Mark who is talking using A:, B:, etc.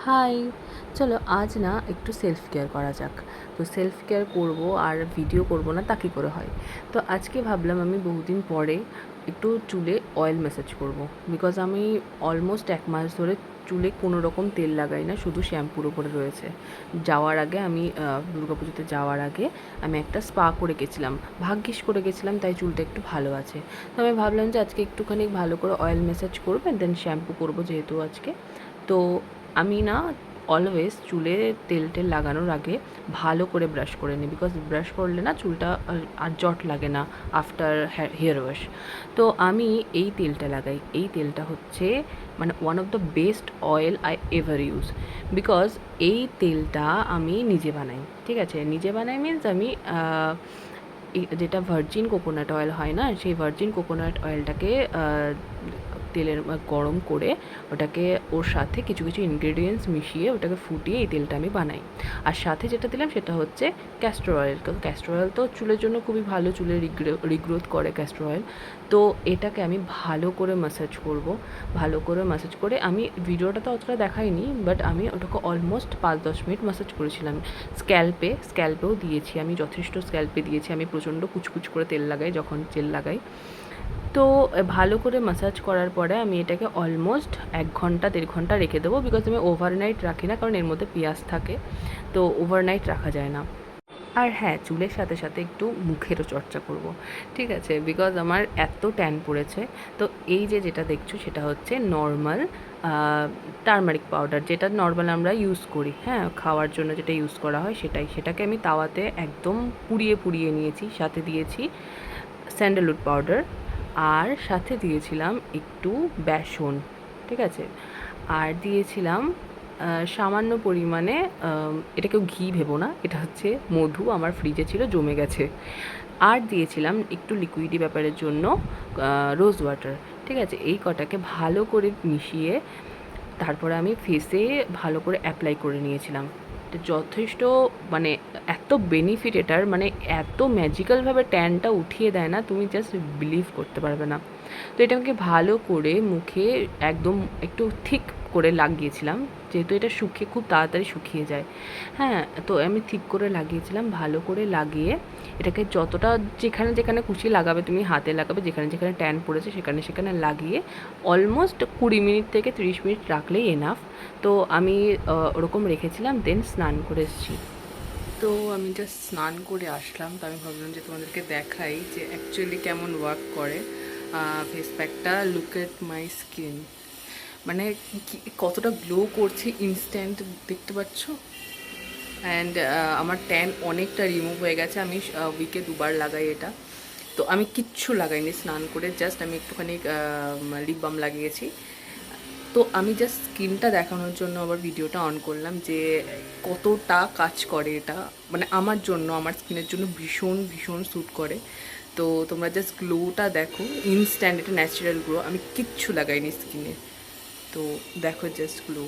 A: High, চলো আজ না একটু সেলফ কেয়ার করা যাক। তো সেলফ কেয়ার করবো আর ভিডিও করব না তা কী করে হয়। তো আজকে ভাবলাম আমি বহুদিন পরে একটু চুলে অয়েল ম্যাসাজ করব। বিকজ আমি অলমোস্ট 1 মাস ধরে চুলে কোনো রকম তেল লাগাই না, শুধু শ্যাম্পুর ওপরে রয়েছে। যাওয়ার আগে আমি দুর্গাপুজোতে যাওয়ার আগে আমি একটা স্পা করে গেছিলাম, ভাগ্যিস করে গেছিলাম, তাই চুলটা একটু ভালো আছে। তো আমি ভাবলাম যে আজকে একটুখানি ভালো করে অয়েল ম্যাসাজ করবো, দেন শ্যাম্পু করবো যেহেতু আজকে। তো আমি না অলওয়েজ চুলে তেল টেল লাগানোর আগে ভালো করে ব্রাশ করে নিই, বিকজ ব্রাশ করলে না চুলটা আর জট লাগে না আফটার হেয়ার ওয়াশ। তো আমি এই তেলটা লাগাই, এই তেলটা হচ্ছে মানে one of the best oil I ever use. Because এই তেলটা আমি নিজে বানাই, ঠিক আছে, নিজে বানাই মিনস আমি যেটা ভার্জিন কোকোনাট অয়েল হয় না, সেই ভার্জিন কোকোনাট অয়েলটাকে তেলের গরম করে ওটাকে ওর সাথে কিছু কিছু ইনগ্রেডিয়েন্টস মিশিয়ে ওটাকে ফুটিয়ে এই তেলটা আমি বানাই। আর সাথে যেটা দিলাম সেটা হচ্ছে ক্যাস্টর অয়েল। ক্যাস্টর অয়েল তো চুলের জন্য খুবই ভালো, চুলের রিগ্রোথ করে ক্যাস্টর অয়েল। তো এটাকে আমি ভালো করে ম্যাসাজ করব। ভালো করে ম্যাসাজ করে আমি ভিডিওটা তো অতটা দেখাইনি, বাট আমি ওটাকে অলমোস্ট 5-10 মিনিট ম্যাসাজ করেছিলাম। স্ক্যাল্পেও দিয়েছি, আমি যথেষ্ট স্ক্যাল্পে দিয়েছি। আমি প্রচণ্ড কুচকুচ করে তেল লাগাই যখন তেল লাগাই। তো ভালো করে ম্যাসাজ করার পরে আমি এটাকে অলমোস্ট 1 ঘন্টা 1.5 ঘন্টা রেখে দেবো, বিকজ আমি ওভারনাইট রাখি না, কারণ এর মধ্যে পেঁয়াজ থাকে, তো ওভারনাইট রাখা যায় না। আর হ্যাঁ, চুলের সাথে সাথে একটু মুখেরও চর্চা করব, ঠিক আছে, বিকজ আমার এত ট্যান পড়েছে। তো এই যে যেটা দেখছো সেটা হচ্ছে নর্মাল টারমারিক পাউডার, যেটা নর্মাল আমরা ইউজ করি, হ্যাঁ, খাওয়ার জন্য যেটা ইউজ করা হয় সেটাকে আমি তাওয়াতে একদম পুড়িয়ে পুড়িয়ে নিয়েছি। সাথে দিয়েছি স্যান্ডেলউড পাউডার, আর সাথে দিয়েছিলাম একটু বেসন, ঠিক আছে, আর দিয়েছিলাম সামান্য পরিমাণে, এটাকেও ঘি ভেবো না, এটা হচ্ছে মধু, আমার ফ্রিজে ছিল জমে গেছে। আর দিয়েছিলাম একটু লিকুইডি ব্যাপারের জন্য রোজ ওয়াটার, ঠিক আছে। এই কটাকে ভালো করে মিশিয়ে তারপরে আমি ফেসে ভালো করে অ্যাপ্লাই করে নিয়েছিলাম। তো যথেষ্ট মানে এত বেনিফিট এটার, মানে এত ম্যাজিক্যালভাবে ট্যানটা উঠিয়ে দেয় না, তুমি জাস্ট বিলিভ করতে পারবে না। তো এটা আমাকে ভালো করে মুখে একদম একটু থিক করে লাগিয়েছিলাম, যেহেতু এটা শুকিয়ে খুব তাড়াতাড়ি শুকিয়ে যায়। হ্যাঁ, তো আমি ঠিক করে লাগিয়েছিলাম, ভালো করে লাগিয়ে এটাকে যতটা যেখানে যেখানে খুশি লাগাবে, তুমি হাতে লাগাবে, যেখানে যেখানে ট্যান পড়েছে সেখানে সেখানে লাগিয়ে অলমোস্ট 20 মিনিট থেকে 30 মিনিট রাখলেই এনাফ। তো আমি ওরকম রেখেছিলাম, দেন স্নান করে এসেছি। তো আমি জাস্ট স্নান করে আসলাম, তো আমি ভাবলাম যে তোমাদেরকে দেখাই যে অ্যাকচুয়ালি কেমন ওয়ার্ক করে ফেস প্যাকটা। লুক এট মাই স্কিন, মানে কতটা গ্লো করছে ইনস্ট্যান্ট, দেখতে পাচ্ছ। অ্যান্ড আমার ট্যান অনেকটা রিমুভ হয়ে গেছে। আমি উইকে 2বার লাগাই এটা। তো আমি কিচ্ছু লাগাইনি স্নান করে, জাস্ট আমি একটুখানি লিপ বাম লাগিয়েছি। তো আমি জাস্ট স্কিনটা দেখানোর জন্য আবার ভিডিওটা অন করলাম যে কতটা কাজ করে এটা, মানে আমার জন্য, আমার স্কিনের জন্য ভীষণ ভীষণ স্যুট করে। তো তোমরা জাস্ট গ্লোটা দেখো, ইনস্ট্যান্ট, এটা ন্যাচারাল গ্লো, আমি কিচ্ছু লাগাইনি স্কিনে। তো দেখো জাস্ট গ্লো।